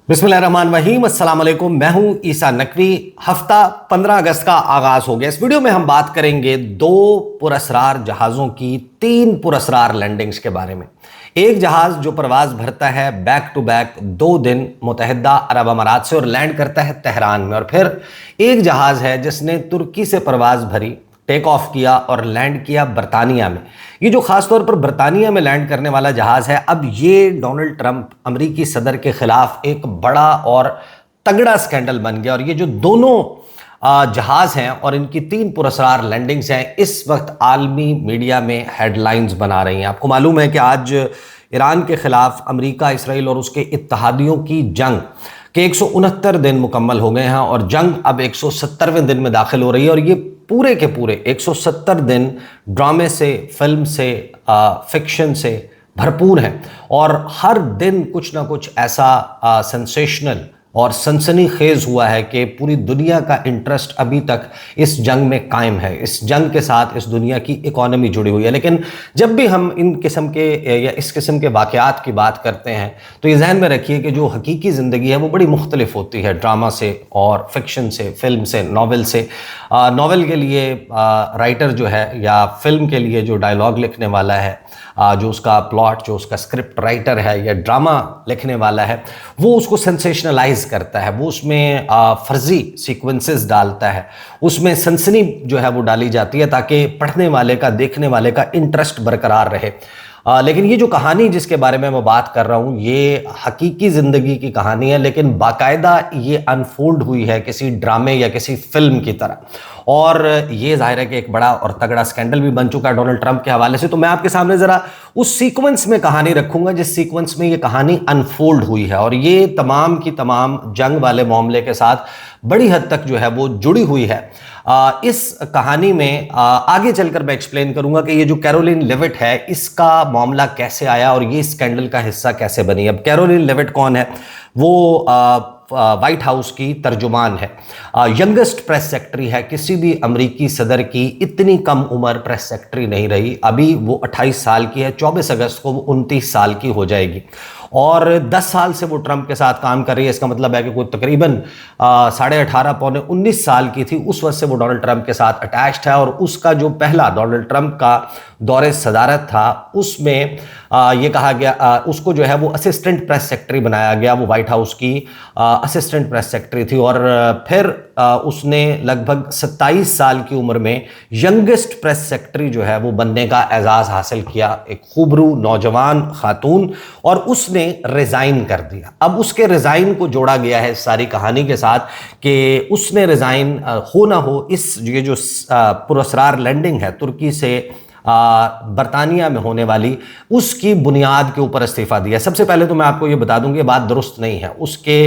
बिस्मिल्लाहिर्रहमानिर्रहीम, अस्सलाम वालेकुम। मैं हूं ईसा नकवी। हफ्ता 15 अगस्त का आगाज हो गया। इस वीडियो में हम बात करेंगे दो पुरअसरार जहाज़ों की 3 पुरअसरार लैंडिंग्स के बारे में। एक जहाज़ जो परवाज भरता है बैक टू बैक 2 दिन मुत्तहिदा अरब अमारात से और लैंड करता है तेहरान में, और फिर एक जहाज़ है जिसने तुर्की से परवाज भरी, टेक ऑफ किया और लैंड किया बरतानिया में। ये जो खास तौर पर बरतानिया में लैंड करने वाला जहाज़ है, अब ये डोनाल्ड ट्रंप अमरीकी सदर के खिलाफ एक बड़ा और तगड़ा स्कैंडल बन गया। और ये जो दोनों जहाज़ हैं और इनकी 3 पुरअसरार लैंडिंग्स हैं, इस वक्त आलमी मीडिया में हेडलाइंस बना रही हैं। आपको मालूम है कि आज ईरान के खिलाफ अमरीका, इसराइल और उसके इत्तहादियों की जंग के 169 दिन मुकम्मल हो गए हैं और जंग अब 170वें दिन में दाखिल हो रही है। और ये पूरे के पूरे 170 दिन ड्रामे से, फिल्म से, फिक्शन से भरपूर हैं और हर दिन कुछ ना कुछ ऐसा सेंसेशनल और सनसनीखेज हुआ है कि पूरी दुनिया का इंटरेस्ट अभी तक इस जंग में कायम है। इस जंग के साथ इस दुनिया की इकॉनमी जुड़ी हुई है। लेकिन जब भी हम इन किस्म के या इस किस्म के वाक़यात की बात करते हैं तो ये जहन में रखिए कि जो हकीकी ज़िंदगी है वो बड़ी मुख्तलिफ होती है ड्रामा से और फिक्शन से, फिल्म से, नावल से। नावल के लिए राइटर जो है या फिल्म के लिए जो डायलॉग लिखने वाला है, जो उसका प्लॉट, जो उसका स्क्रिप्ट राइटर है या ड्रामा लिखने वाला है, वो उसको सेंसेशनलाइज करता है, वो उसमें फर्जी सीक्वेंसेस डालता है, उसमें सनसनी जो है वो डाली जाती है ताकि पढ़ने वाले का, देखने वाले का इंटरेस्ट बरकरार रहे। लेकिन ये जो कहानी जिसके बारे में मैं बात कर रहा हूँ, ये हकीकी ज़िंदगी की कहानी है, लेकिन बाकायदा ये अनफोल्ड हुई है किसी ड्रामे या किसी फिल्म की तरह। और ये जाहिर है कि एक बड़ा और तगड़ा स्कैंडल भी बन चुका है डोनाल्ड ट्रंप के हवाले से। तो मैं आपके सामने ज़रा उस सीक्वेंस में कहानी रखूंगा जिस सीक्वेंस में ये कहानी अनफोल्ड हुई है, और ये तमाम की तमाम जंग वाले मामले के साथ बड़ी हद तक जो है वो जुड़ी हुई है। इस कहानी में आगे चलकर मैं एक्सप्लेन करूंगा कि ये जो कैरोलिन लेविट है, इसका मामला कैसे आया और ये स्कैंडल का हिस्सा कैसे बनी। अब कैरोलिन लेविट कौन है? वो वाइट हाउस की तर्जुमान है, यंगेस्ट प्रेस सेक्रेटरी है। किसी भी अमरीकी सदर की इतनी कम उम्र प्रेस सेक्रेटरी नहीं रही। अभी वो 28 साल की है, 24 अगस्त को वो 29 साल की हो जाएगी और 10 साल से वो ट्रंप के साथ काम कर रही है। इसका मतलब है कि कोई तकरीबन 18.5 पौने 19 साल की थी उस वक्त से वो डोनाल्ड ट्रंप के साथ अटैच्ड है। और उसका जो पहला डोनाल्ड ट्रंप का दौरे सदारत था, उसमें ये कहा गया, उसको जो है वो असिस्टेंट प्रेस सेक्रेटरी बनाया गया। वो वाइट हाउस की असिस्टेंट प्रेस सेक्रेटरी थी और फिर उसने लगभग 27 साल की उम्र में यंगेस्ट प्रेस सेक्रेटरी जो है वो बनने का एजाज़ हासिल किया। एक खूबरू नौजवान खातून, और उसने रिज़ाइन कर दिया। अब उसके रिज़ाइन को जोड़ा गया है सारी कहानी के साथ कि उसने रिज़ाइन हो ना हो, ये जो पुरअसरार लैंडिंग है तुर्की से बरतानिया में होने वाली, उसकी बुनियाद के ऊपर इस्तीफ़ा दिया। सबसे पहले तो मैं आपको ये बता दूं कि ये बात दुरुस्त नहीं है। उसके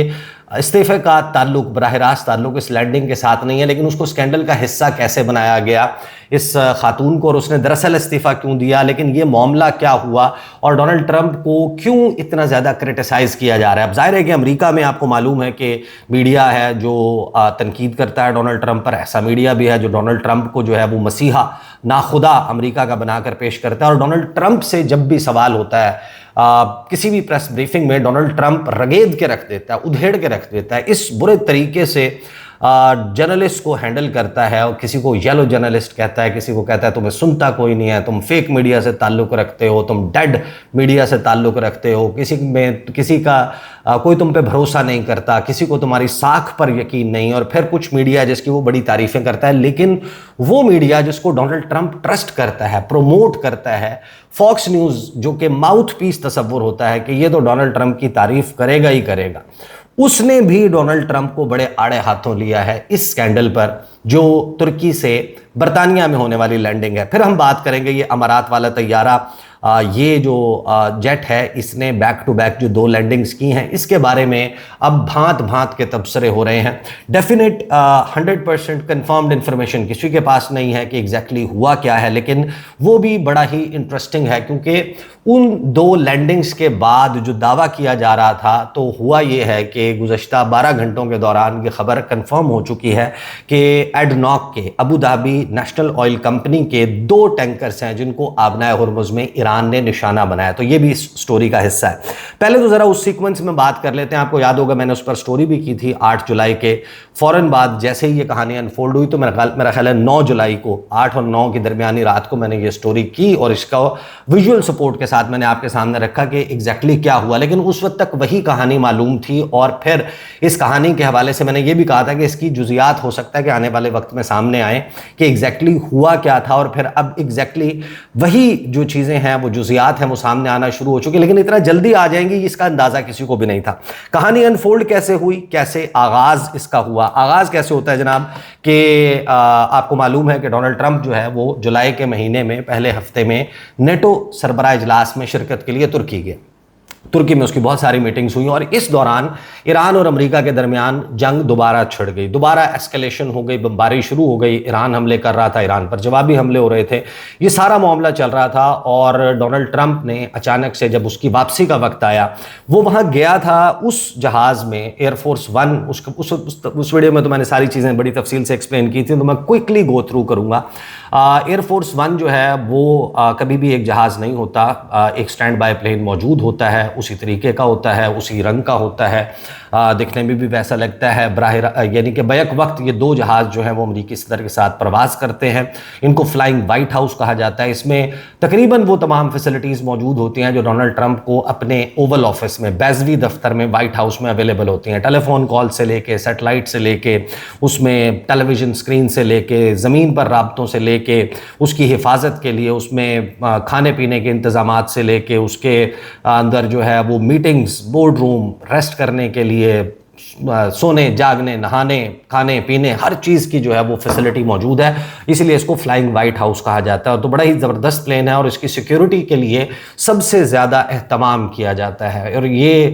इस्तीफ़े का ताल्लुक, बराह रास्त ताल्लुक इस लैंडिंग के साथ नहीं है, लेकिन उसको स्कैंडल का हिस्सा कैसे बनाया गया इस खातून को, और उसने दरअसल इस्तीफ़ा क्यों दिया, लेकिन ये मामला क्या हुआ और डोनाल्ड ट्रंप को क्यों इतना ज़्यादा क्रिटिसाइज़ किया जा रहा है। अब जाहिर है कि अमेरिका में आपको मालूम है कि मीडिया है जो तनकीद करता है डोनाल्ड ट्रंप पर, ऐसा मीडिया भी है जो डोनाल्ड ट्रंप को जो है वो मसीहा, नाखुदा अमेरिका का बनाकर पेश करता है। और डोनाल्ड ट्रंप से जब भी सवाल होता है किसी भी प्रेस ब्रीफिंग में, डोनाल्ड ट्रंप रगेद के रख देता है, उधेड़ के रख देता है। इस बुरे तरीके से जर्नलिस्ट को हैंडल करता है और किसी को येलो जर्नलिस्ट कहता है, किसी को कहता है तुम्हें सुनता कोई नहीं है, तुम फेक मीडिया से ताल्लुक़ रखते हो, तुम डेड मीडिया से ताल्लुक़ रखते हो, किसी का कोई तुम पे भरोसा नहीं करता, किसी को तुम्हारी साख पर यकीन नहीं। और फिर कुछ मीडिया जिसकी वो बड़ी तारीफ़ें करता है, लेकिन वो मीडिया जिसको डोनाल्ड ट्रंप ट्रस्ट करता है, प्रोमोट करता है, फॉक्स न्यूज़ जो कि माउथ पीस तस्वुर होता है कि ये तो डोनाल्ड ट्रंप की तारीफ़ करेगा ही करेगा, उसने भी डोनाल्ड ट्रंप को बड़े आड़े हाथों लिया है इस स्कैंडल पर जो तुर्की से बरतानिया में होने वाली लैंडिंग है। फिर हम बात करेंगे ये अमारात वाला तैयारा, ये जो जेट है, इसने बैक टू बैक जो 2 लैंडिंग्स की हैं, इसके बारे में अब भांत भांत के तबसरे हो रहे हैं। डेफिनेट 100% कंफर्म्ड इंफॉर्मेशन किसी के पास नहीं है कि एग्जैक्टली हुआ क्या है, लेकिन वो भी बड़ा ही इंटरेस्टिंग है क्योंकि उन 2 लैंडिंग्स के बाद जो दावा किया जा रहा था, तो हुआ ये है कि गुज़श्ता 12 घंटों के दौरान ये खबर कंफर्म हो चुकी है कि एडनॉक के, Abu Dhabi national oil company के 2 टैंकर्स हैं जिनको आबनाए हुर्मुज़ में ईरान ने निशाना बनाया। तो ये भी इस स्टोरी का हिस्सा है। पहले तो ज़रा उस सीक्वेंस में बात कर लेते हैं। आपको याद होगा मैंने उस पर स्टोरी भी की थी 8 जुलाई के फ़ौरन बाद जैसे ही ये कहानी अनफोल्ड हुई, तो मेरा ख्याल है 9 जुलाई को, 8 और 9 की दरमियानी रात को मैंने ये स्टोरी की और इसका विजुअल सपोर्ट के साथ मैंने आपके सामने रखा कि एग्जैक्टली क्या हुआ। लेकिन उस वक्त तक वही कहानी मालूम थी और फिर इस कहानी के हवाले से मैंने ये भी कहा था कि इसकी जुजियात हो सकता है कि आने वाले वक्त में सामने आए कि एग्जैक्टली हुआ क्या था, और फिर अब एग्जैक्टली वही जो चीज़ें हैं, वो जुजियात हैं, वो सामने आना शुरू हो चुकी, लेकिन इतना जल्दी आ जाएंगी इसका अंदाज़ा किसी को भी नहीं था। कहानी अनफोल्ड कैसे हुई, कैसे आगाज़ इसका हुआ। आगाज़ कैसे होता है जनाब कि आपको मालूम है कि डोनाल्ड ट्रंप जो है वो जुलाई के महीने में पहले हफ्ते में नेटो सरबराह इजलास में शिरकत के लिए तुर्की गए। तुर्की में उसकी बहुत सारी मीटिंग्स हुई और इस दौरान ईरान और अमेरिका के दरमियान जंग दोबारा छिड़ गई, दोबारा एस्केलेशन हो गई, बमबारी शुरू हो गई। ईरान हमले कर रहा था, ईरान पर जवाबी हमले हो रहे थे, ये सारा मामला चल रहा था। और डोनाल्ड ट्रंप ने अचानक से जब उसकी वापसी का वक्त आया, वो वहाँ गया था उस जहाज़ में, एयरफोर्स 1। उस वीडियो में तो मैंने सारी चीज़ें बड़ी तफसील से एक्सप्लेन की थी, तो मैं क्विकली गो थ्रू करूँगा। एयरफोर्स 1 जो है वो कभी भी एक जहाज़ नहीं होता, एक स्टैंड बाय प्लेन मौजूद होता है, उसी तरीके का होता है, उसी रंग का होता है, दिखने में भी वैसा लगता है। यानी कि बैक वक्त ये 2 जहाज़ जो हैं वो अमरीकी सदर के साथ प्रवास करते हैं। इनको फ्लाइंग वाइट हाउस कहा जाता है। इसमें तकरीबन वो तमाम फैसिलिटीज़ मौजूद होती हैं जो डोनाल्ड ट्रंप को अपने ओवल ऑफिस में, बैजवी दफ्तर में, वाइट हाउस में अवेलेबल होती हैं। टेलीफोन कॉल से लेके, सेटेलाइट से लेके, उसमें टेलीविज़न स्क्रीन से लेके, ज़मीन पर राब्तों से लेके, उसकी हिफाजत के लिए, उसमें खाने पीने के इंतज़ामात से लेके, उसके अंदर जो है वो मीटिंग्स, बोर्ड रूम, रेस्ट करने के लिए, सोने, जागने, नहाने, खाने पीने, हर चीज़ की जो है वो फैसिलिटी मौजूद है। इसलिए इसको फ्लाइंग वाइट हाउस कहा जाता है। तो बड़ा ही ज़बरदस्त प्लेन है और इसकी सिक्योरिटी के लिए सबसे ज़्यादा एहतमाम किया जाता है। और ये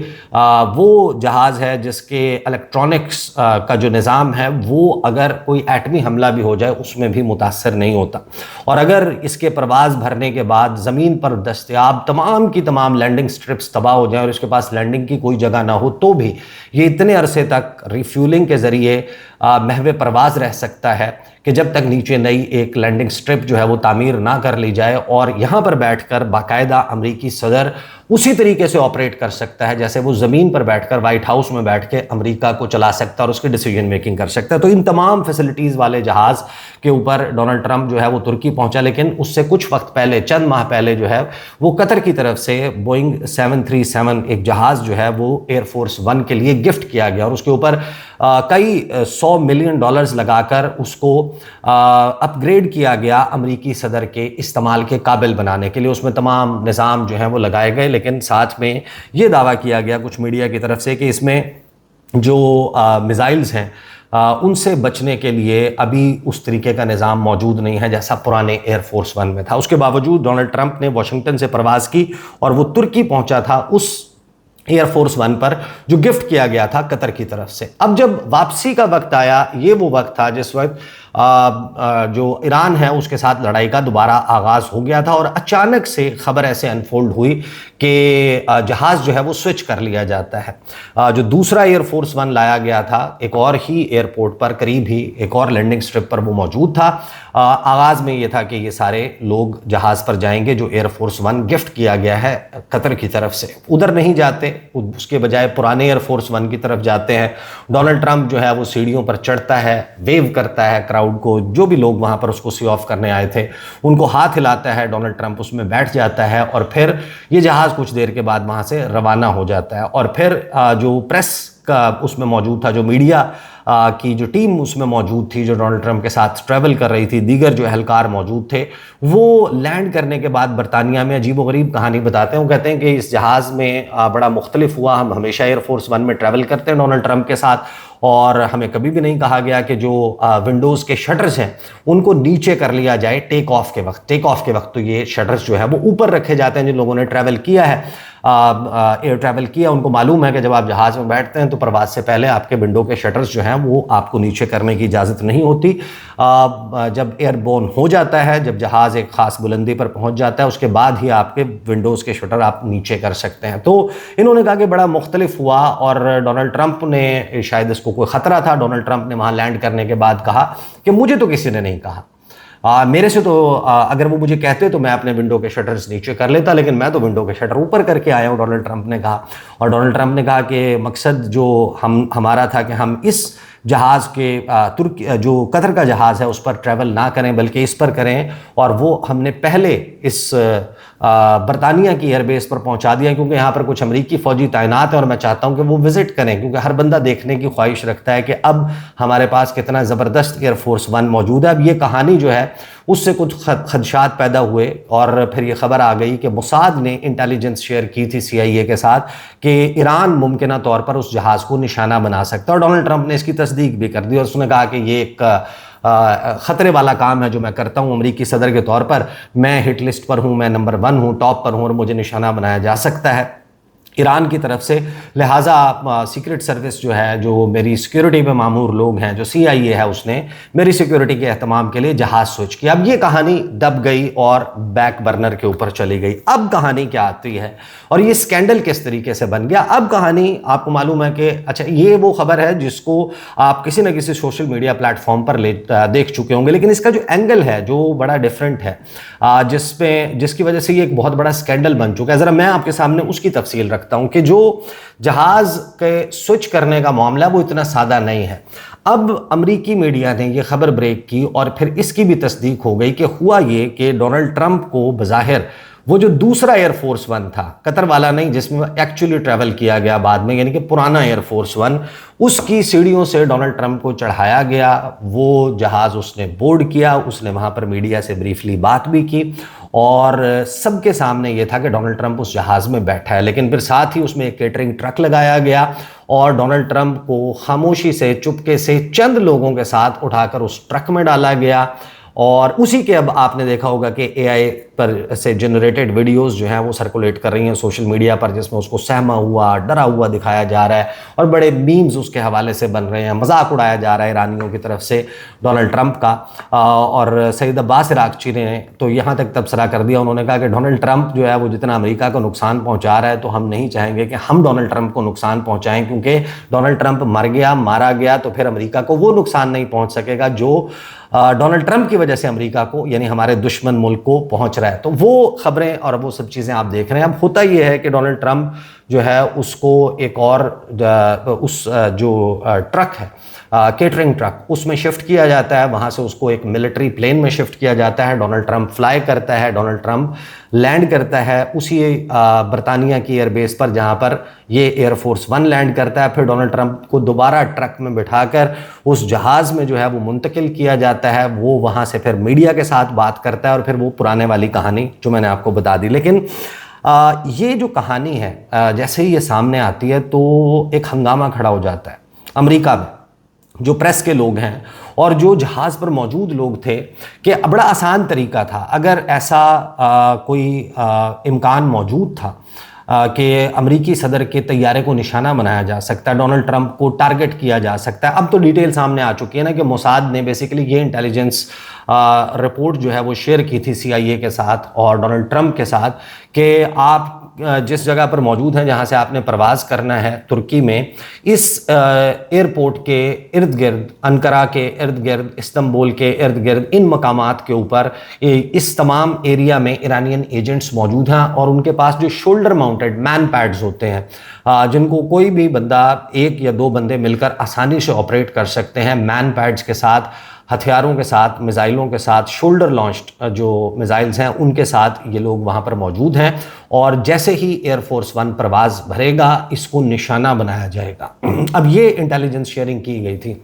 वो जहाज़ है जिसके इलेक्ट्रॉनिक्स का जो निज़ाम है वो अगर कोई एटमी हमला भी हो जाए उसमें भी मुतासर नहीं होता। और अगर इसके प्रवास भरने के बाद ज़मीन पर दस्तयाब तमाम की तमाम लैंडिंग स्ट्रिप्स तबाह हो जाए और इसके पास लैंडिंग की कोई जगह ना हो, तो भी ये इतने अरसे तक रिफ्यूलिंग के ज़रिए महवे परवाज़ रह सकता है कि जब तक नीचे नई एक लैंडिंग स्ट्रिप जो है वो तामीर ना कर ली जाए। और यहाँ पर बैठकर बाकायदा अमरीकी सदर उसी तरीके से ऑपरेट कर सकता है जैसे वो ज़मीन पर बैठकर वाइट हाउस में बैठ के अमरीका को चला सकता है और उसकी डिसीजन मेकिंग कर सकता है। तो इन तमाम फैसिलिटीज़ वाले जहाज़ के ऊपर डोनाल्ड ट्रंप जो है वो तुर्की पहुंचा, लेकिन उससे कुछ वक्त पहले, चंद माह पहले जो है वो कतर की तरफ से बोइंग 737 एक जहाज़ जो है वो एयरफोर्स 1 के लिए गिफ्ट किया गया और उसके ऊपर कई $100 मिलियन लगाकर उसको अपग्रेड किया गया अमरीकी सदर के इस्तेमाल के काबिल बनाने के लिए। उसमें तमाम निज़ाम जो हैं वो लगाए गए, लेकिन साथ में ये दावा किया गया कुछ मीडिया की तरफ से कि इसमें जो मिसाइल्स हैं उनसे बचने के लिए अभी उस तरीके का निज़ाम मौजूद नहीं है जैसा पुराने एयरफोर्स 1 में था। उसके बावजूद डोनाल्ड ट्रंप ने वाशिंगटन से प्रवास की और वो तुर्की पहुंचा था उस एयरफोर्स 1 पर जो गिफ्ट किया गया था कतर की तरफ से। अब जब वापसी का वक्त आया, ये वो वक्त था जिस वक्त जो ईरान है उसके साथ लड़ाई का दोबारा आगाज़ हो गया था और अचानक से खबर ऐसे अनफोल्ड हुई कि जहाज़ जो है वो स्विच कर लिया जाता है। जो दूसरा एयरफोर्स 1 लाया गया था एक और ही एयरपोर्ट पर, करीब ही एक और लैंडिंग स्ट्रिप पर वो मौजूद था। आगाज़ में ये था कि ये सारे लोग जहाज़ पर जाएंगे जो एयरफोर्स 1 गिफ्ट किया गया है कतर की तरफ से, उधर नहीं जाते, उसके बजाय पुराने एयरफोर्स 1 की तरफ जाते हैं। डोनाल्ड ट्रंप जो है वो सीढ़ियों पर चढ़ता है, वेव करता है क्राउड को, जो भी लोग वहां पर उसको सी ऑफ करने आए थे उनको हाथ हिलाता है। डोनाल्ड ट्रंप उसमें बैठ जाता है और फिर ये जहाज़ कुछ देर के बाद वहां से रवाना हो जाता है। और फिर जो प्रेस का उसमें मौजूद था, जो मीडिया की जो टीम उसमें मौजूद थी, जो डोनाल्ड ट्रंप के साथ ट्रैवल कर रही थी, दीगर जो एहलकार मौजूद थे, वो लैंड करने के बाद बरतानिया में अजीबोगरीब कहानी बताते हैं। वो कहते हैं कि इस जहाज़ में बड़ा मुख्तलिफ हुआ, हम हमेशा एयरफोर्स 1 में ट्रैवल करते हैं डोनाल्ड ट्रंप के साथ और हमें कभी भी नहीं कहा गया कि जो विंडोज़ के शटर्स हैं उनको नीचे कर लिया जाए टेक ऑफ के वक्त। टेक ऑफ के वक्त तो ये शटर्स जो है वो ऊपर रखे जाते हैं जिन लोगों ने ट्रैवल किया है। एयर ट्रैवल किया उनको मालूम है कि जब आप जहाज़ में बैठते हैं तो प्रवास से पहले आपके विंडो के शटर्स जो हैं वो आपको नीचे करने की इजाज़त नहीं होती। जब एयरबोर्न हो जाता है, जब जहाज़ एक ख़ास बुलंदी पर पहुंच जाता है, उसके बाद ही आपके विंडोज़ के शटर आप नीचे कर सकते हैं। तो इन्होंने कहा कि बड़ा मुख्तलिफ हुआ और डोनाल्ड ट्रंप ने, शायद इसको कोई ख़तरा था, डोनाल्ड ट्रंप ने वहाँ लैंड करने के बाद कहा कि मुझे तो किसी ने नहीं कहा, मेरे से तो अगर वो मुझे कहते तो मैं अपने विंडो के शटर्स नीचे कर लेता, लेकिन मैं तो विंडो के शटर ऊपर करके आया हूं, डोनाल्ड ट्रंप ने कहा। और डोनाल्ड ट्रंप ने कहा कि मकसद जो हमारा था कि हम इस जहाज़ के जो कतर का जहाज़ है उस पर ट्रैवल ना करें बल्कि इस पर करें, और वो हमने पहले इस बरतानिया की एयरबेस पर पहुंचा दिया क्योंकि यहाँ पर कुछ अमरीकी फ़ौजी तैनात हैं और मैं चाहता हूँ कि वो विज़िट करें, क्योंकि हर बंदा देखने की ख्वाहिश रखता है कि अब हमारे पास कितना ज़बरदस्त एयरफोर्स वन मौजूद है। अब ये कहानी जो है उससे कुछ खदशात पैदा हुए और फिर ये खबर आ गई कि मोसाद ने इंटेलिजेंस शेयर की थी CIA के साथ कि ईरान मुमकिन तौर पर उस जहाज़ को निशाना बना सकता है, और डोनाल्ड ट्रंप ने इसकी तस्दीक भी कर दी और उसने कहा कि ये एक ख़तरे वाला काम है जो मैं करता हूं अमरीकी सदर के तौर पर। मैं हिट लिस्ट पर हूं, मैं नंबर 1 हूं, टॉप पर हूं और मुझे निशाना बनाया जा सकता है ईरान की तरफ से। लिहाजा सीक्रेट सर्विस जो है, जो मेरी सिक्योरिटी में मामूर लोग हैं, जो CIA है, उसने मेरी सिक्योरिटी के एहतमाम के लिए जहाज़ स्विच किया। अब ये कहानी दब गई और बैक बर्नर के ऊपर चली गई। अब कहानी क्या आती है और ये स्कैंडल किस तरीके से बन गया। अब कहानी आपको मालूम है कि अच्छा, ये वो खबर है जिसको आप किसी न किसी सोशल मीडिया प्लेटफॉर्म पर देख चुके होंगे, लेकिन इसका जो एंगल है जो बड़ा डिफरेंट है, जिसकी वजह से ये एक बहुत बड़ा स्कैंडल बन चुका है। ज़रा मैं आपके सामने उसकी तफसील रखता हूं कि जो जहाज के स्विच करने का मामला वो इतना सादा नहीं है। अब अमरीकी मीडिया ने ये खबर ब्रेक की और फिर इसकी भी तस्दीक हो गई कि हुआ ये कि डोनाल्ड ट्रंप को बज़ाहिर वो जो दूसरा एयरफोर्स वन था, कतर वाला नहीं जिसमें एक्चुअली ट्रैवल किया गया बाद में, यानी कि पुराना एयरफोर्स वन, उसकी सीढ़ियों से डोनाल्ड ट्रंप को चढ़ाया गया। वो जहाज़ उसने बोर्ड किया, उसने वहाँ पर मीडिया से ब्रीफली बात भी की और सबके सामने ये था कि डोनाल्ड ट्रंप उस जहाज़ में बैठा है। लेकिन फिर साथ ही उसमें एक केटरिंग ट्रक लगाया गया और डोनाल्ड ट्रंप को खामोशी से, चुपके से चंद लोगों के साथ उठाकर उस ट्रक में डाला गया। और उसी के अब आपने देखा होगा कि AI पर से जनरेटेड वीडियोस जो हैं वो सर्कुलेट कर रही हैं सोशल मीडिया पर, जिसमें उसको सहमा हुआ, डरा हुआ दिखाया जा रहा है और बड़े मीम्स उसके हवाले से बन रहे हैं, मजाक उड़ाया जा रहा है ईरानियों की तरफ से डोनाल्ड ट्रंप का। और सईद अब्बास इराक़ची ने तो यहाँ तक तबसरा कर दिया, उन्होंने कहा कि डोनाल्ड ट्रंप जो है वो जितना अमेरिका को नुकसान पहुँचा रहा है तो हम नहीं चाहेंगे कि हम डोनाल्ड ट्रंप को नुकसान पहुँचाएँ, क्योंकि डोनाल्ड ट्रंप मर गया, मारा गया तो फिर अमेरिका को वो नुकसान नहीं पहुँच सकेगा जो डोनाल्ड ट्रंप की वजह से अमेरिका को, यानी हमारे दुश्मन मुल्क को पहुंच रहा है। तो वो खबरें और वो सब चीज़ें आप देख रहे हैं। अब होता ये है कि डोनाल्ड ट्रंप जो है उसको एक और उस जो ट्रक है, केटरिंग ट्रक, उसमें शिफ्ट किया जाता है, वहाँ से उसको एक मिलिट्री प्लेन में शिफ्ट किया जाता है। डोनाल्ड ट्रंप फ्लाई करता है, डोनाल्ड ट्रंप लैंड करता है उसी बरतानिया की एयरबेस पर जहाँ पर ये एयरफोर्स वन लैंड करता है। फिर डोनाल्ड ट्रंप को दोबारा ट्रक में बिठाकर उस जहाज़ में जो है वो मुंतकिल किया जाता है। वो वहाँ से फिर मीडिया के साथ बात करता है और फिर वो पुराने वाली कहानी जो मैंने आपको बता दी। लेकिन ये जो कहानी है जैसे ही ये सामने आती है तो एक हंगामा खड़ा हो जाता है अमेरिका में। जो प्रेस के लोग हैं और जो जहाज़ पर मौजूद लोग थे कि बड़ा आसान तरीका था, अगर ऐसा कोई इम्कान मौजूद था कि अमरीकी सदर के तैयारे को निशाना बनाया जा सकता है, डोनाल्ड ट्रंप को टारगेट किया जा सकता है। अब तो डिटेल सामने आ चुकी है ना कि मोसाद ने बेसिकली ये इंटेलिजेंस रिपोर्ट जो है वो शेयर की थी CIA के साथ और डोनाल्ड ट्रंप के साथ कि आप जिस जगह पर मौजूद हैं, जहां से आपने प्रवास करना है तुर्की में, इस एयरपोर्ट के इर्द गिर्द, अंकारा के इर्द गिर्द, इस्तांबुल के इर्द गिर्द, इन मकामात के ऊपर इस तमाम एरिया में ईरानियन एजेंट्स मौजूद हैं और उनके पास जो शोल्डर माउंटेड मैन पैड्स होते हैं जिनको कोई भी बंदा, एक या दो बंदे मिलकर आसानी से ऑपरेट कर सकते हैं, मैन पैड्स के साथ, हथियारों के साथ, मिसाइलों के साथ, शोल्डर लॉन्च्ड जो मिसाइल्स हैं उनके साथ ये लोग वहाँ पर मौजूद हैं। और जैसे ही एयरफोर्स वन प्रवास भरेगा इसको निशाना बनाया जाएगा। अब ये इंटेलिजेंस शेयरिंग की गई थी।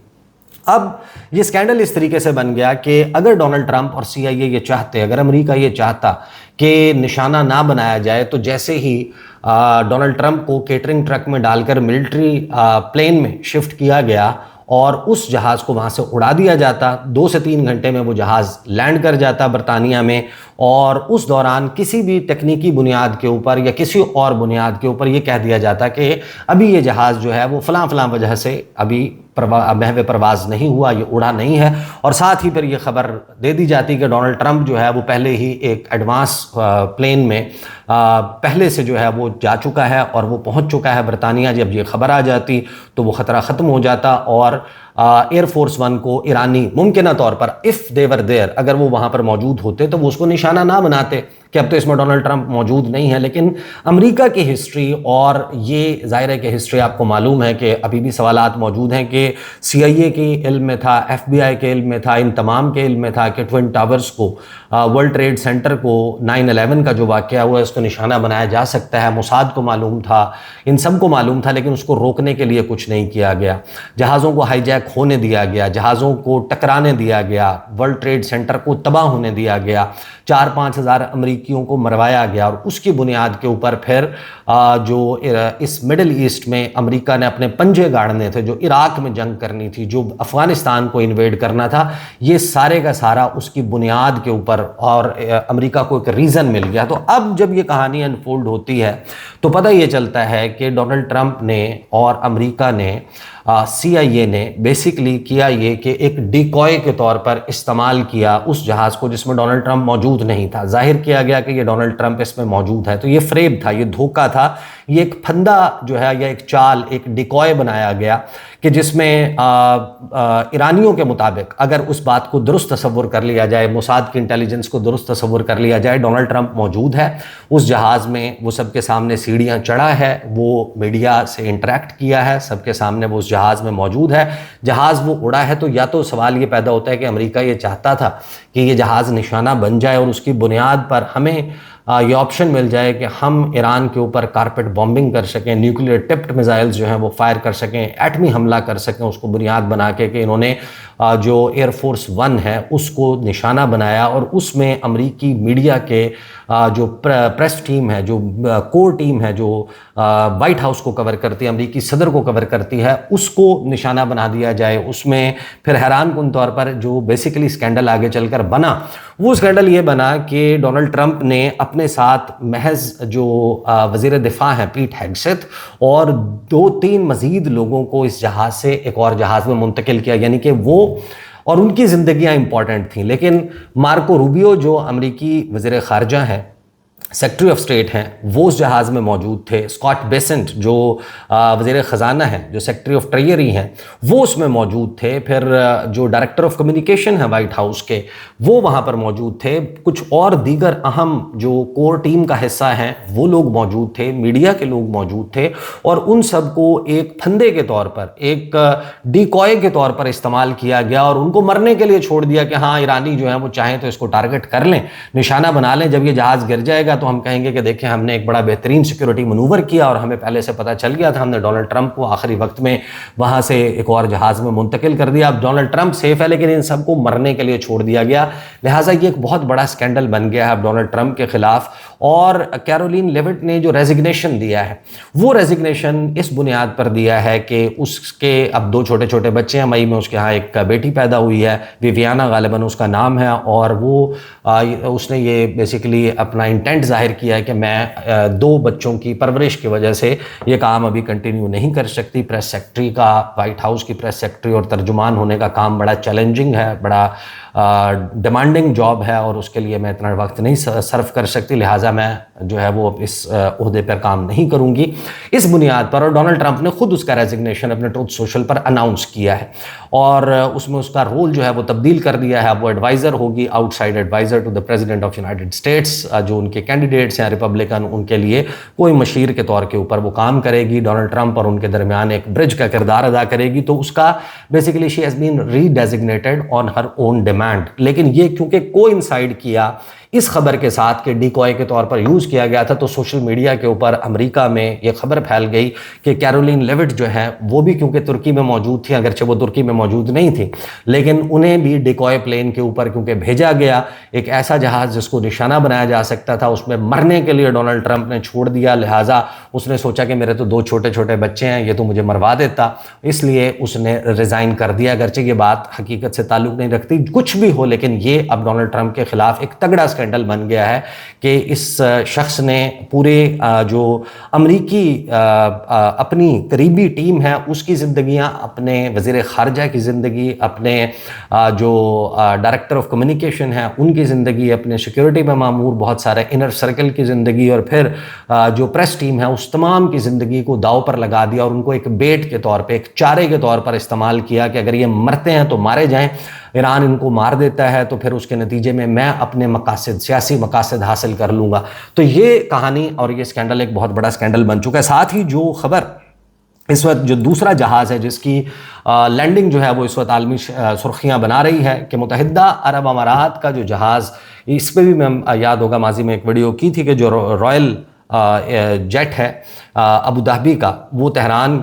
अब ये स्कैंडल इस तरीके से बन गया कि अगर डोनाल्ड ट्रंप और CIA ये चाहते, अगर अमेरिका ये चाहता कि निशाना ना बनाया जाए, तो जैसे ही डोनाल्ड ट्रंप को केटरिंग ट्रक में डालकर मिलिट्री प्लेन में शिफ्ट किया गया और उस जहाज़ को वहाँ से उड़ा दिया जाता, 2 से 3 घंटे में वो जहाज़ लैंड कर जाता बरतानिया में और उस दौरान किसी भी तकनीकी बुनियाद के ऊपर या किसी और बुनियाद के ऊपर ये कह दिया जाता कि अभी ये जहाज़ जो है वो फ़लाँ फ़लाँ वजह से अभी महवे परवाज़ नहीं हुआ, ये उड़ा नहीं है, और साथ ही फिर ये खबर दे दी जाती कि डोनाल्ड ट्रंप जो है वो पहले ही एक एडवांस प्लेन में पहले से जो है वो जा चुका है और वो पहुंच चुका है बरतानिया। जब ये खबर आ जाती तो वो ख़तरा ख़त्म हो जाता और एयरफोर्स वन को ईरानी मुमकिन तौर पर इफ़ देवर देयर, अगर वो वहाँ पर मौजूद होते तो वो उसको निशाना ना बनाते कि अब तो इसमें डोनाल्ड ट्रंप मौजूद नहीं है। लेकिन अमेरिका की हिस्ट्री, और ये ज़ाहिर है कि हिस्ट्री आपको मालूम है कि अभी भी सवालात मौजूद हैं कि CIA के इल्म में था, FBI के इल्म में था, इन तमाम के इल्म में था कि ट्विन टावर्स को, वर्ल्ड ट्रेड सेंटर को, 9/11 का जो वाक़या हुआ इसको निशाना बनाया जा सकता है। मोसाद को मालूम था, इन सब को मालूम था, लेकिन उसको रोकने के लिए कुछ नहीं किया गया। जहाज़ों को हाईजैक होने दिया गया, जहाज़ों को टकराने दिया गया, वर्ल्ड ट्रेड सेंटर को तबाह होने दिया गया, 4-5 हज़ार अमरीकियों को मरवाया गया, और उसकी बुनियाद के ऊपर फिर जो इस मिडिल ईस्ट में अमेरिका ने अपने पंजे गाड़ने थे, जो इराक में जंग करनी थी, जो अफ़गानिस्तान को इन्वेड करना था, ये सारे का सारा उसकी बुनियाद के ऊपर, और अमेरिका को एक रीज़न मिल गया। तो अब जब ये कहानी अनफोल्ड होती है तो पता ये चलता है कि डोनाल्ड ट्रंप ने और अमेरिका ने, CIA ने बेसिकली किया ये कि एक डिकॉय के तौर पर इस्तेमाल किया उस जहाज़ को जिसमें डोनाल्ड ट्रंप मौजूद नहीं था। जाहिर किया गया कि ये डोनाल्ड ट्रंप इसमें मौजूद है, तो ये फ्रेब था, ये धोखा था, ये एक फंदा जो है या एक चाल, एक डिकॉय बनाया गया कि जिसमें ईरानियों के मुताबिक अगर उस बात को दुरुस्त तस्वुर कर लिया जाए, मोसाद की इंटेलिजेंस को दुरुस्त तस्वुर कर लिया जाए, डोनाल्ड ट्रंप मौजूद है उस जहाज़ में, वो सबके सामने सीढ़ियाँ चढ़ा है, वो मीडिया से इंटरेक्ट किया है, सबके सामने वो उस जहाज़ में मौजूद है, जहाज़ वो उड़ा है। तो या तो सवाल ये पैदा होता है कि अमेरिका ये चाहता था कि ये जहाज़ निशाना बन जाए और उसकी बुनियाद पर हमें ये ऑप्शन मिल जाए कि हम ईरान के ऊपर कारपेट बॉम्बिंग कर सकें, न्यूक्लियर टिप्ड मिसाइल्स जो हैं वो फायर कर सकें, एटमी हमला कर सकें, उसको बुनियाद बना के कि इन्होंने जो एयरफोर्स वन है उसको निशाना बनाया, और उसमें अमरीकी मीडिया के जो प्रेस टीम है, जो कोर टीम है, जो वाइट हाउस को कवर करती है, अमरीकी सदर को कवर करती है, उसको निशाना बना दिया जाए। उसमें फिर हैरानकुन तौर पर जो बेसिकली स्कैंडल आगे चलकर बना, वो स्कैंडल ये बना कि डोनाल्ड ट्रंप ने अपने साथ महज जो वज़ीर दिफा हैं पीट हेगसेथ और 2-3 मज़ीद लोगों को इस जहाज़ से एक और जहाज़ में मुंतकिल किया, यानी कि वो और उनकी ज़िंदगियां इंपॉर्टेंट थीं। लेकिन मार्को रूबियो जो अमरीकी वज़ीर ख़ारजा हैं, सेक्रेटरी ऑफ स्टेट हैं, वो उस जहाज़ में मौजूद थे। स्कॉट बेसेंट जो वज़ीर ख़जाना हैं, जो सेक्रेटरी ऑफ ट्रेजरी हैं, वो उसमें मौजूद थे। फिर जो डायरेक्टर ऑफ कम्युनिकेशन है वाइट हाउस के, वो वहाँ पर मौजूद थे। कुछ और दीगर अहम जो कोर टीम का हिस्सा हैं वो लोग मौजूद थे, मीडिया के लोग मौजूद थे, और उन सबको एक फंदे के तौर पर, एक डिकॉय के तौर पर इस्तेमाल किया गया और उनको मरने के लिए छोड़ दिया कि हाँ ईरानी जो है वो चाहें तो इसको टारगेट कर लें, निशाना बना लें। जब ये जहाज़ गिर जाएगा तो हम कहेंगे कि देखें हमने एक बड़ा बेहतरीन सिक्योरिटी मनूवर किया और हमें पहले से पता चल गया था, हमने डोनाल्ड ट्रंप को आखिरी वक्त में वहां से एक और जहाज में मुंतकिल कर दिया। अब डोनाल्ड ट्रंप सेफ है, लेकिन इन सबको मरने के लिए छोड़ दिया गया। लिहाजा ये एक बहुत बड़ा स्कैंडल बन गया है अब डोनाल्ड ट्रंप के खिलाफ। और कैरोलिन लेविट ने जो रेजिग्नेशन दिया है, वो रेजिग्नेशन इस बुनियाद पर दिया है कि उसके अब 2 छोटे छोटे बच्चे हैं, मई में उसके यहाँ एक बेटी पैदा हुई है, विवियाना गालिबन उसका नाम है, और वो उसने ये बेसिकली अपना इंटेंट जाहिर किया है कि मैं 2 बच्चों की परवरिश की वजह से ये काम अभी कंटिन्यू नहीं कर सकती। प्रेस सेक्रेटरी का, वाइट हाउस की प्रेस सेक्रेटरी और तर्जुमान होने का काम बड़ा चैलेंजिंग है, बड़ा डिमांडिंग जॉब है, और उसके लिए मैं इतना वक्त नहीं सर्व कर सकती, लिहाजा मैं जो है वो इस ओहदे पर काम नहीं करूंगी। इस बुनियाद पर, और डोनाल्ड ट्रंप ने खुद उसका रेजिग्नेशन अपने ट्रूथ सोशल पर अनाउंस किया है, और उसमें उसका रोल जो है वो तब्दील कर दिया है। वो एडवाइज़र होगी, outside adviser to the president of United States. जो उनके कैंडिडेट्स हैं रिपब्लिकन, उनके लिए कोई मशीर के तौर के ऊपर वो काम करेगी, डोनाल्ड ट्रंप और उनके दरमियान एक ब्रिज का किरदार अदा करेगी। तो उसका basically she has been redesignated on her own demand. लेकिन ये क्योंकि कोइंसाइड किया इस खबर के साथ के डिकॉय के तौर पर यूज़ किया गया था, तो सोशल मीडिया के ऊपर अमेरिका में ये खबर फैल गई कि कैरोलिन लेविट जो है वो भी क्योंकि तुर्की में मौजूद थी, अगरचे वो तुर्की में मौजूद नहीं थी, लेकिन उन्हें भी डिकॉय प्लेन के ऊपर क्योंकि भेजा गया, एक ऐसा जहाज़ जिसको निशाना बनाया जा सकता था, उसमें मरने के लिए डोनाल्ड ट्रंप ने छोड़ दिया। लिहाजा उसने सोचा कि मेरे तो 2 छोटे छोटे बच्चे हैं, ये तो मुझे मरवा देता, इसलिए उसने रिज़ाइन कर दिया। अगरचे ये बात हकीकत से ताल्लुक़ नहीं रखती, कुछ भी हो, लेकिन ये अब डोनाल्ड ट्रंप के खिलाफ एक तगड़ा स्कैंडल बन गया है कि इस शख्स ने पूरे जो अमरीकी अपनी करीबी टीम है उसकी ज़िंदगियां, अपने वज़ीर ख़ारजा की ज़िंदगी, अपने जो डायरेक्टर ऑफ कम्युनिकेशन है उनकी ज़िंदगी, अपने सिक्योरिटी में मामूर बहुत सारे इनर सर्कल की ज़िंदगी और फिर जो प्रेस टीम है उस तमाम की ज़िंदगी को दाव पर लगा दिया और उनको एक बेट के तौर पे, एक चारे के तौर पर इस्तेमाल किया कि अगर ये मरते हैं तो मारे जाएं, ईरान इनको मार देता है तो फिर उसके नतीजे में मैं अपने मकासद, सियासी मकासद हासिल कर लूँगा। तो ये कहानी और ये स्कैंडल एक बहुत बड़ा स्कैंडल बन चुका है। साथ ही जो खबर इस वक्त जो दूसरा जहाज़ है जिसकी लैंडिंग जो है वो इस वक्त आलमी सुर्खियाँ बना रही है कि मुत्तहिदा अरब अमारात का जो जहाज़, इस पर भी मैं याद होगा माजी में एक वीडियो की थी कि जो रॉयल जेट है अबू धाबी का, वो तेहरान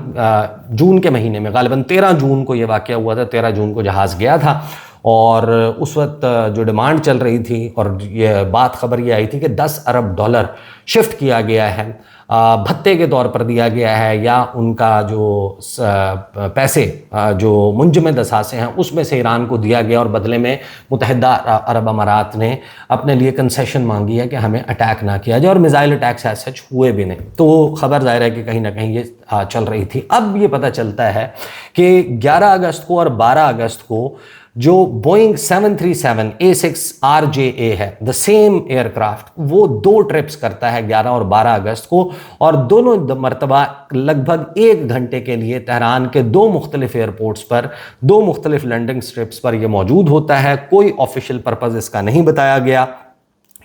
जून के महीने में गालिबन 13 जून को ये वाक़या हुआ था, 13 जून को जहाज़ गया था और उस वक्त जो डिमांड चल रही थी और ये खबर ये आई थी कि 10 अरब डॉलर शिफ्ट किया गया है, भत्ते के तौर पर दिया गया है या उनका जो पैसे जो मुंजमद असासे हैं उसमें से ईरान को दिया गया और बदले में मुत्तहिदा अरब अमारात ने अपने लिए कंसेशन मांगी है कि हमें अटैक ना किया जाए और मिसाइल अटैक्स ऐसे सच हुए भी नहीं। तो खबर ज़ाहिर है कि कहीं ना कहीं ये चल रही थी। अब ये पता चलता है कि 11 अगस्त को और 12 अगस्त को जो बोइंग 737 A6RJA है, द सेम एयरक्राफ्ट, वो 2 ट्रिप्स करता है 11 और 12 अगस्त को और दोनों मरतबा लगभग 1 घंटे के लिए तेहरान के 2 मुख्तलिफ एयरपोर्ट्स पर 2 मुख्तलिफ लैंडिंग स्ट्रिप्स पर यह मौजूद होता है। कोई ऑफिशियल पर्पज़ इसका नहीं बताया गया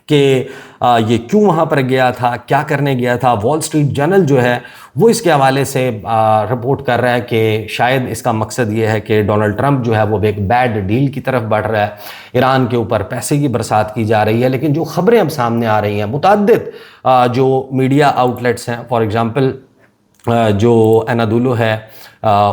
कि ये क्यों वहाँ पर गया था, क्या करने गया था। वॉल स्ट्रीट जर्नल जो है वो इसके हवाले से रिपोर्ट कर रहा है कि शायद इसका मकसद ये है कि डोनाल्ड ट्रंप जो है वो एक बैड डील की तरफ बढ़ रहा है, ईरान के ऊपर पैसे की बरसात की जा रही है। लेकिन जो खबरें अब सामने आ रही हैं, मुतअद्दिद जो मीडिया आउटलेट्स हैं, फॉर एग्ज़ाम्पल जो अनादुलो है,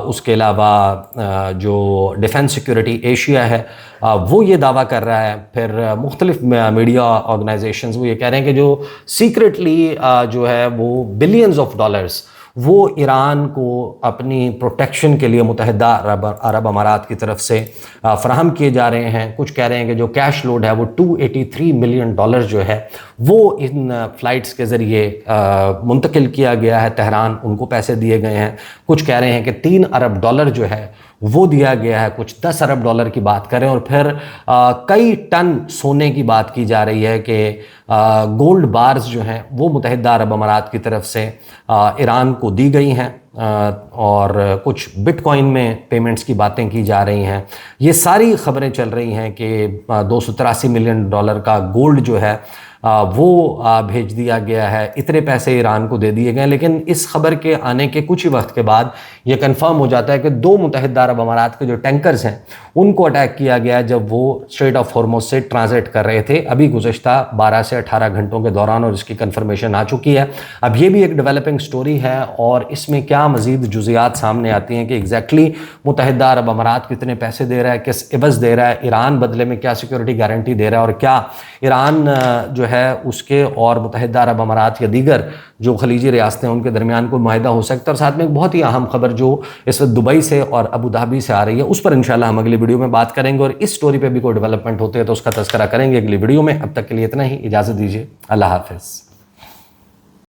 उसके अलावा जो डिफेंस सिक्योरिटी एशिया है वो ये दावा कर रहा है, फिर मुख्तलिफ मीडिया ऑर्गेनाइजेशंस वो ये कह रहे हैं कि जो सीक्रेटली जो है वो बिलियंस ऑफ डॉलर्स वो ईरान को अपनी प्रोटेक्शन के लिए मुत्तहिदा अरब अमारात की तरफ से फ़राहम किए जा रहे हैं। कुछ कह रहे हैं कि जो कैश लोड है वो 283 मिलियन डॉलर जो है वो इन फ़्लाइट्स के ज़रिए मुंतकिल किया गया है तेहरान, उनको पैसे दिए गए हैं। कुछ कह रहे हैं कि 3 अरब डॉलर जो है वो दिया गया है, कुछ 10 अरब डॉलर की बात करें और फिर कई टन सोने की बात की जा रही है कि गोल्ड बार्स जो हैं वो मुत्तहिदा अरब अमारात की तरफ से ईरान को दी गई हैं और कुछ बिटकॉइन में पेमेंट्स की बातें की जा रही हैं। ये सारी खबरें चल रही हैं कि 283 मिलियन डॉलर का गोल्ड जो है वो भेज दिया गया है, इतने पैसे ईरान को दे दिए गए। लेकिन इस खबर के आने के कुछ ही वक्त के बाद ये कंफर्म हो जाता है कि 2 मुत्तहिदा अरब अमारात के जो टैंकर्स हैं उनको अटैक किया गया जब वो स्ट्रेट ऑफ हॉर्मुज़ से ट्रांजिट कर रहे थे अभी गुज़श्ता 12 से 18 घंटों के दौरान, और इसकी कंफर्मेशन आ चुकी है। अब ये भी एक डेवलपिंग स्टोरी है और इसमें क्या मज़ीद जुज़ियात सामने आती हैं कि एग्जैक्टली मुत्तहिदा अरब अमारात कितने पैसे दे रहा है, किस एवज़ दे रहा है, ईरान बदले में क्या सिक्योरिटी गारंटी दे रहा है और क्या ईरान जो है उसके और मुत्तहिदा अरब अमारात या दीगर जो खलीजी रियासतें हैं उनके दरमियान कोई माहिदा हो सकता है। और साथ में एक बहुत ही अहम खबर जो इस वक्त दुबई से और अबू धाबी से आ रही है उस पर इंशाल्लाह हम अगली वीडियो में बात करेंगे और इस स्टोरी पे भी कोई डेवलपमेंट होते हैं तो उसका तज़किरा करेंगे अगली वीडियो में। अब तक के लिए इतना ही, इजाज़त दीजिए, अल्लाह हाफ़िज़।